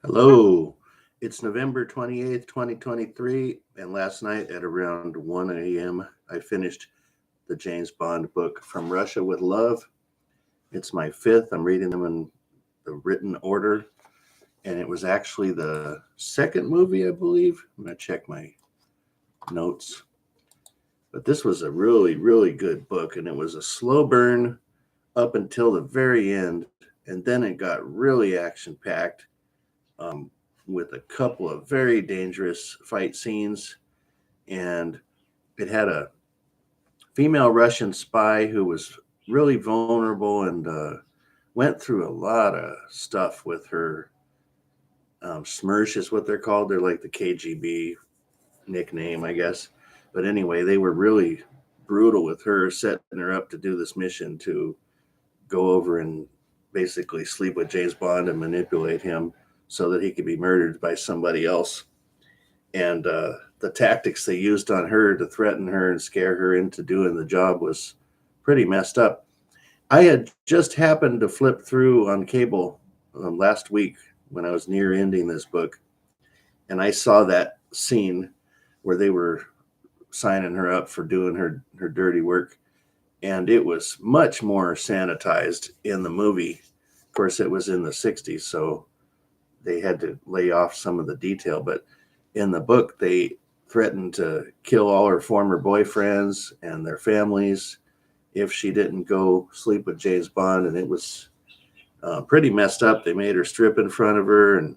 Hello. It's November 28th, 2023, and last night at around 1 a.m., I finished the James Bond book, From Russia with Love. It's my fifth. I'm reading them in the written order, and it was actually the second movie, I believe. I'm going to check my notes. But this was a really, really good book, and it was a slow burn up until the very end, and then it got really action packed um, with a couple of very dangerous fight scenes. And it had a female Russian spy who was really vulnerable and went through a lot of stuff with her. Smersh is what they're called. They're like the KGB nickname, I guess. But anyway, they were really brutal with her, setting her up to do this mission to go over and basically sleep with James Bond and manipulate him so that he could be murdered by somebody else. And the tactics they used on her to threaten her and scare her into doing the job was pretty messed up. I had just happened to flip through on cable last week when I was near ending this book, and I saw that scene where they were signing her up for doing her dirty work, and it was much more sanitized in the movie. Of course, it was in the 60s, so they had to lay off some of the detail, but in the book, they threatened to kill all her former boyfriends and their families if she didn't go sleep with James Bond, and it was pretty messed up. They made her strip in front of her and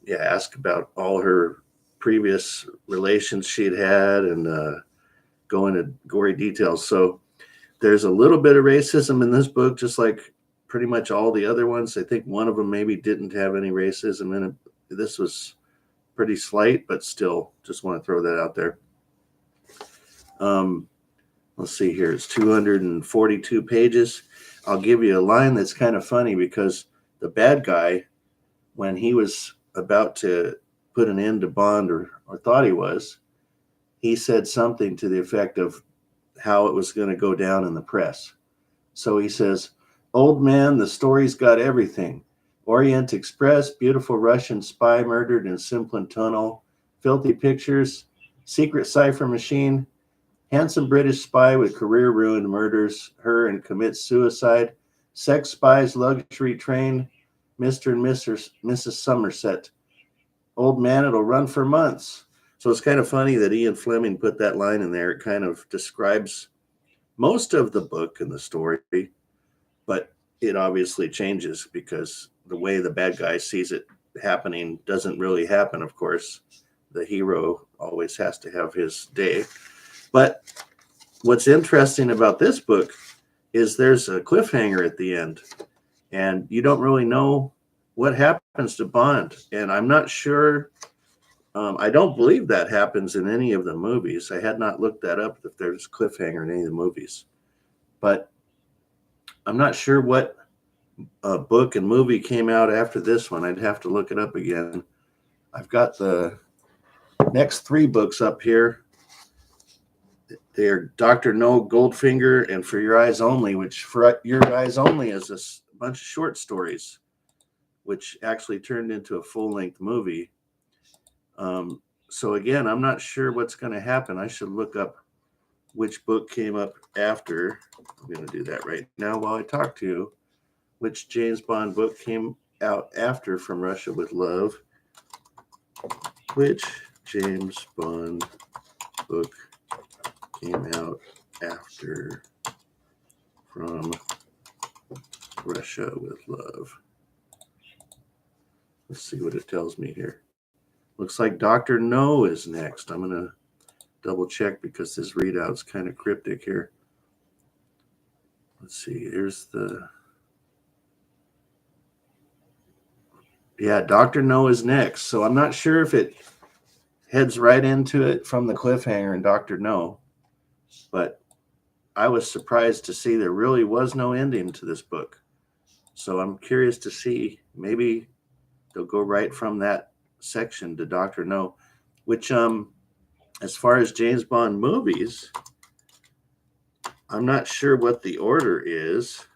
yeah, ask about all her previous relations she'd had and go into gory details. So there's a little bit of racism in this book, just like pretty much all the other ones. I think one of them maybe didn't have any racism in it. This was pretty slight, but still, just want to throw that out there. Um, let's see here. It's 242 pages. I'll give you a line that's kind of funny because the bad guy, when he was about to put an end to Bond, or thought he was, he said something to the effect of how it was going to go down in the press. So he says, "Old man, the story's got everything. Orient Express, beautiful Russian spy murdered in Simplon Tunnel, filthy pictures, secret cipher machine, handsome British spy with career ruined murders her and commits suicide, sex spies, luxury train, Mr. and Mrs. Somerset. Old man, it'll run for months." So it's kind of funny that Ian Fleming put that line in there. It kind of describes most of the book and the story, but it obviously changes because the way the bad guy sees it happening doesn't really happen, of course. The hero always has to have his day. But what's interesting about this book is there's a cliffhanger at the end, and you don't really know what happens to Bond. And I'm not sure. I don't believe that happens in any of the movies. I had not looked that up if there's cliffhanger in any of the movies, but I'm not sure what book and movie came out after this one. I'd have to look it up again. I've got the next three books up here. They're Dr. No, Goldfinger, and For Your Eyes Only, which For Your Eyes Only is a bunch of short stories, which actually turned into a full-length movie. So again, I'm not sure what's going to happen. I should look up which book came up after. I'm going to do that right now while I talk to you. Which James Bond book came out after From Russia with Love? Which James Bond book came out after From Russia with Love? Let's see what it tells me here. Looks like Dr. No is next. I'm going to double check because this readout's kind of cryptic here. Let's see. Here's the. Yeah, Dr. No is next. So I'm not sure if it heads right into it from the cliffhanger in Dr. No, but I was surprised to see there really was no ending to this book. So I'm curious to see, maybe they'll go right from that section to Dr. No, which as far as James Bond movies, I'm not sure what the order is,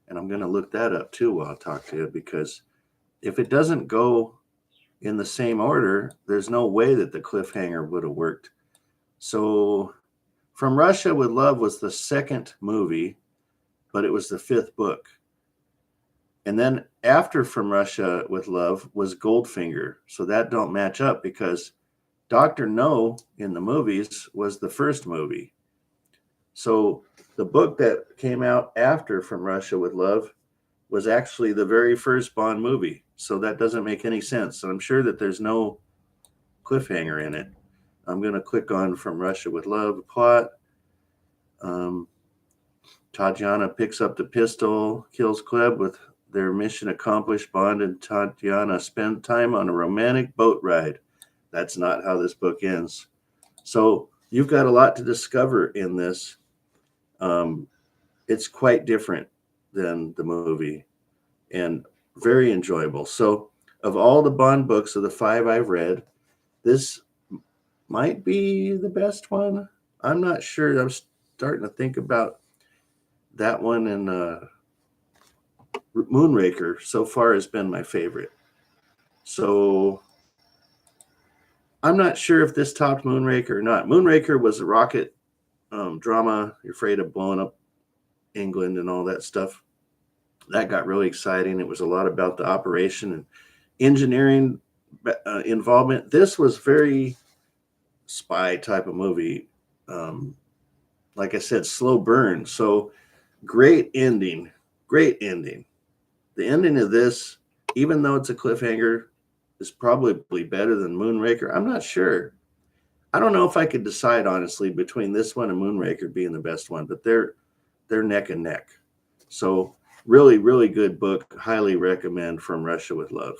and I'm going to look that up too while I talk to you because if it doesn't go in the same order, there's no way that the cliffhanger would have worked. So From Russia with Love was the second movie, but it was the fifth book. And then after From Russia with Love was Goldfinger. So that don't match up because Dr. No in the movies was the first movie. So the book that came out after From Russia with Love was actually the very first Bond movie. So that doesn't make any sense. And I'm sure that there's no cliffhanger in it. I'm going to click on From Russia with Love plot. Tatiana picks up the pistol, kills Kleb with their mission accomplished. Bond and Tatiana spend time on a romantic boat ride. That's not how this book ends. So you've got a lot to discover in this. It's quite different than the movie and very enjoyable. So of all the Bond books of the 5 I've read, this might be the best one. I'm not sure. I'm starting to think about that one, and Moonraker so far has been my favorite. So I'm not sure if this topped Moonraker or not. Moonraker was a rocket drama. You're afraid of blowing up England and all that stuff. That got really exciting. It was a lot about the operation and engineering involvement. This was very spy type of movie. Like I said, slow burn. So great ending. Great ending. The ending of this, even though it's a cliffhanger, is probably better than Moonraker. I'm not sure. I don't know if I could decide honestly between this one and Moonraker being the best one, but they're neck and neck. So really, really good book. Highly recommend From Russia with Love.